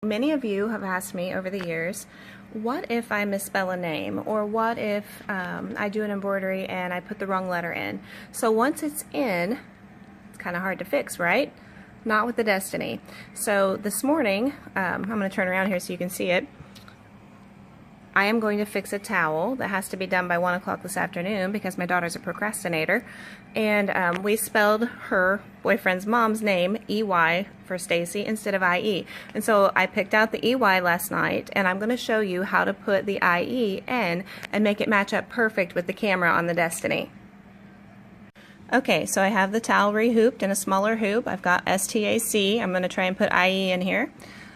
Many of you have asked me over the years, what if I misspell a name, or what if I do an embroidery and I put the wrong letter in? So once it's in, it's kind of hard to fix, right? Not with the Destiny. So this morning, I'm going to turn around here so you can see it. I am going to fix a towel that has to be done by 1 o'clock this afternoon because my daughter's a procrastinator. And we spelled her boyfriend's mom's name, E-Y, for Stacy instead of I-E. And so I picked out the E-Y last night, and I'm going to show you how to put the I-E in and make it match up perfect with the camera on the Destiny. Okay, so I have the towel rehooped in a smaller hoop. I've got STAC. I'm going to try and put IE in here.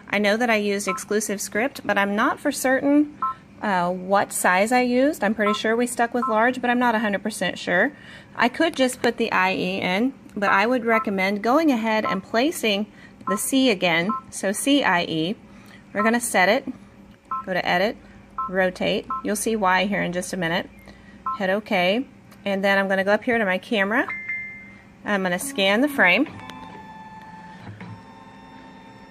I know that I used exclusive script, but I'm not for certain what size I used. I'm pretty sure we stuck with large, but I'm not 100% sure. I could just put the IE in, but I would recommend going ahead and placing the C again. So CIE. We're going to set it. Go to Edit, Rotate. You'll see why here in just a minute. Hit OK. And then I'm going to go up here to my camera. I'm going to scan the frame.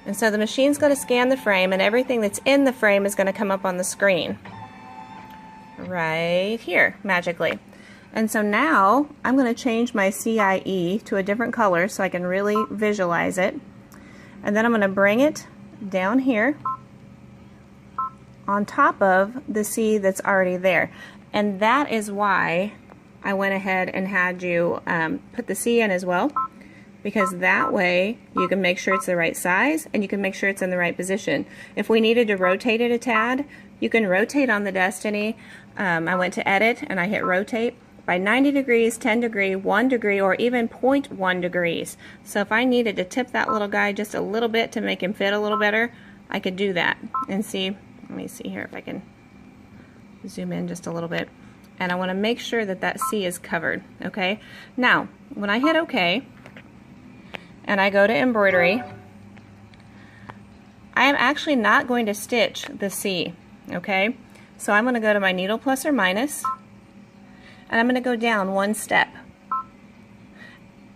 And so the machine's going to scan the frame, and everything that's in the frame is going to come up on the screen. Right here, magically. And so now I'm going to change my CIE to a different color so I can really visualize it. And then I'm going to bring it down here on top of the C that's already there. And that is why I went ahead and had you put the C in as well, because that way you can make sure it's the right size and you can make sure it's in the right position. If we needed to rotate it a tad, you can rotate on the Destiny. I went to Edit and I hit Rotate by 90 degrees, 10 degree, 1 degree, or even 0.1 degrees. So if I needed to tip that little guy just a little bit to make him fit a little better, I could do that. And see, let me see here if I can zoom in just a little bit. And I want to make sure that that C is covered, okay? Now, when I hit OK, and I go to embroidery, I am actually not going to stitch the C, okay? So I'm going to go to my needle plus or minus, and I'm going to go down one step.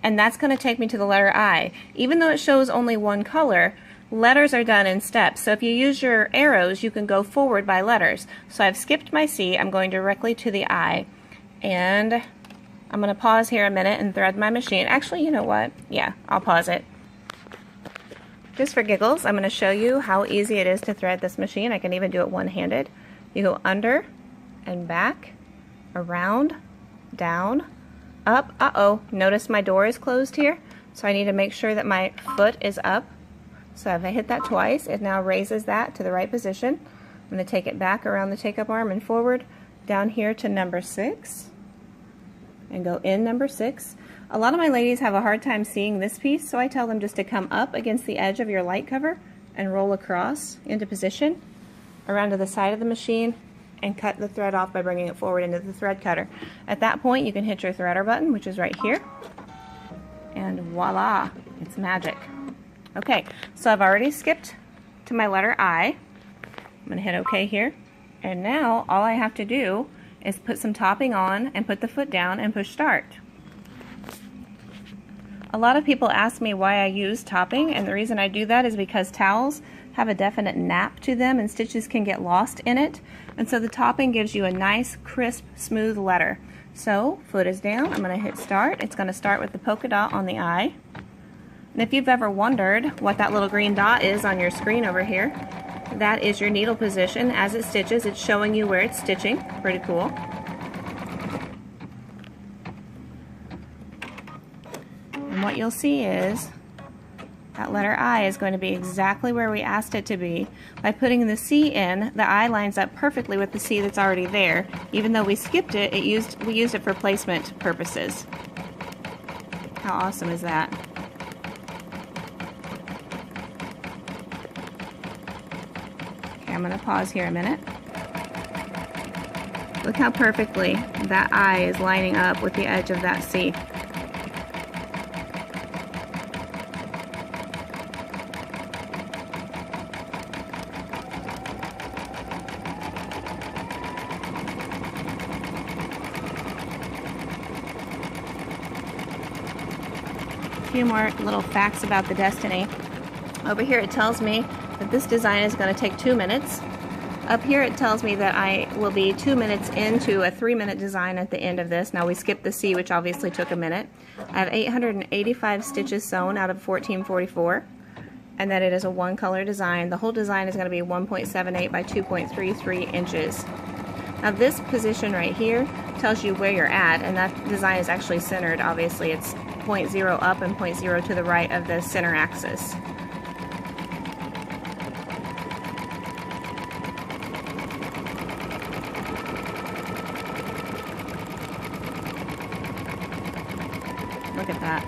And that's going to take me to the letter I. Even though it shows only one color, letters are done in steps. So if you use your arrows, you can go forward by letters. So I've skipped my C, I'm going directly to the I. And I'm going to pause here a minute and thread my machine. Actually, you know what? Yeah, I'll pause it. Just for giggles, I'm going to show you how easy it is to thread this machine. I can even do it one-handed. You go under and back, around, down, up. Uh-oh, notice my door is closed here, so I need to make sure that my foot is up. So if I hit that twice, it now raises that to the right position. I'm going to take it back around the take-up arm and forward, down here to number 6. And go in number 6. A lot of my ladies have a hard time seeing this piece, so I tell them just to come up against the edge of your light cover and roll across into position around to the side of the machine and cut the thread off by bringing it forward into the thread cutter. At that point, you can hit your threader button, which is right here, and voila, it's magic. Okay, so I've already skipped to my letter I. I'm going to hit OK here, and now all I have to do is put some topping on and put the foot down and push start. A lot of people ask me why I use topping, and the reason I do that is because towels have a definite nap to them and stitches can get lost in it, and so the topping gives you a nice, crisp, smooth letter. So, foot is down, I'm going to hit start. It's going to start with the polka dot on the I. And if you've ever wondered what that little green dot is on your screen over here, that is your needle position. As it stitches, it's showing you where it's stitching. Pretty cool. And what you'll see is that letter I is going to be exactly where we asked it to be. By putting the C in, the I lines up perfectly with the C that's already there. Even though we skipped it, we used it for placement purposes. How awesome is that? I'm going to pause here a minute. Look how perfectly that I is lining up with the edge of that C. A few more little facts about the Destiny. Over here it tells me that This design is going to take 2 minutes. Up here it tells me that I will be 2 minutes into a 3-minute design at the end of this. Now we skipped the C, which obviously took a minute. I have 885 stitches sewn out of 1444, and that it is a one-color design. The whole design is going to be 1.78 by 2.33 inches. Now this position right here tells you where you're at, and that design is actually centered. Obviously it's 0.0 up and 0.0 to the right of the center axis. Look at that.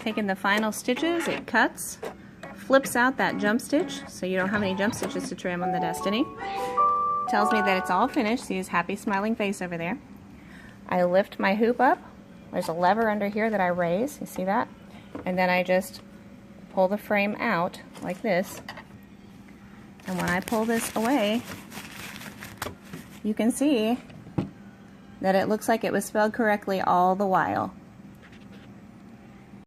Taking the final stitches, it cuts, flips out that jump stitch, so you don't have any jump stitches to trim on the Destiny. Tells me that it's all finished. See his happy smiling face over there. I lift my hoop up. There's a lever under here that I raise. You see that? And then I just pull the frame out like this. And when I pull this away, you can see that it looks like it was spelled correctly all the while.